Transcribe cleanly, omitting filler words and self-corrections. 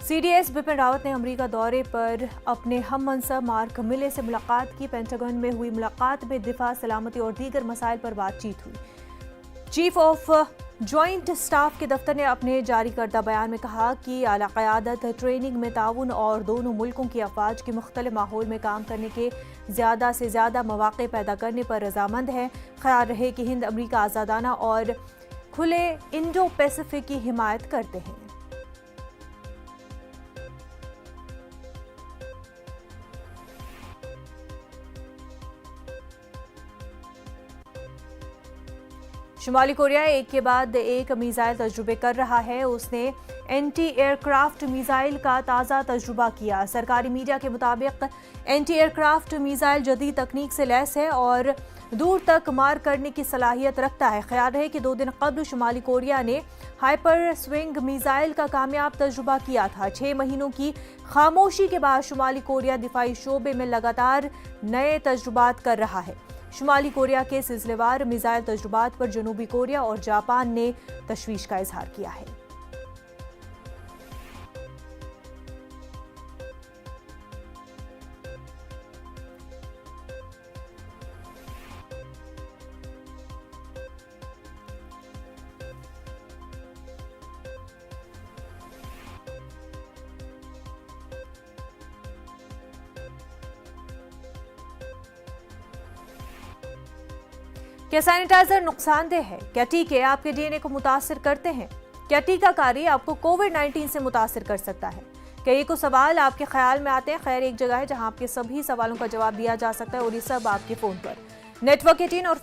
CDS Bipin Rawat ने America दौरे पर अपने हममनसब मार्क मिले से मुलाकात की। पेंटागन में हुई मुलाकात में दिफा, सलामती और दीगर मसाइल पर बातचीत हुई। चीफ ऑफ ज्वाइंट स्टाफ के दफ्तर ने अपने जारी करदा बयान में कहा कि आला क़यादत ट्रेनिंग में ताउन और दोनों मुल्कों की अफवाज के मुख्तलिफ माहौल में काम करने के ज़्यादा से ज़्यादा मौक़े पैदा करने पर रजामंद है। ख्याल रहे कि हिंद अमरीका आज़ादाना और खुले इंडो पैसिफिक की हिमायत करते हैं। शुमाली कोरिया एक के बाद एक मिसाइल तजुर्बे कर रहा है। उसने एंटी एयरक्राफ्ट मिसाइल का ताज़ा तजुर्बा किया। सरकारी मीडिया के मुताबिक एंटी एयरक्राफ्ट मिसाइल जदीद तकनीक से लैस है और दूर तक मार करने की सलाहियत रखता है। ख्याल है कि 2 दिन कबल शुमाली कोरिया ने हाइपर स्विंग मिसाइल का कामयाब तजुर्बा किया था। 6 महीनों की खामोशी के बाद शुमाली कोरिया दिफाई शोबे में लगातार नए तजुर्बात कर रहा है। शुमाली कोरिया के सिलसिलेवार मिसाइल तजुर्बात पर जनूबी कोरिया और जापान ने तशवीश का इजहार किया है। क्या सैनिटाइजर नुकसानदेह है? क्या टीके आपके डीएनए को मुतासिर करते हैं? क्या टीकाकारी आपको कोविड-19 से मुतासिर कर सकता है? क्या ये कुछ सवाल आपके ख्याल में आते हैं? खैर, एक जगह है जहां आपके सभी सवालों का जवाब दिया जा सकता है और ये सब आपके फोन पर। नेटवर्क 18 और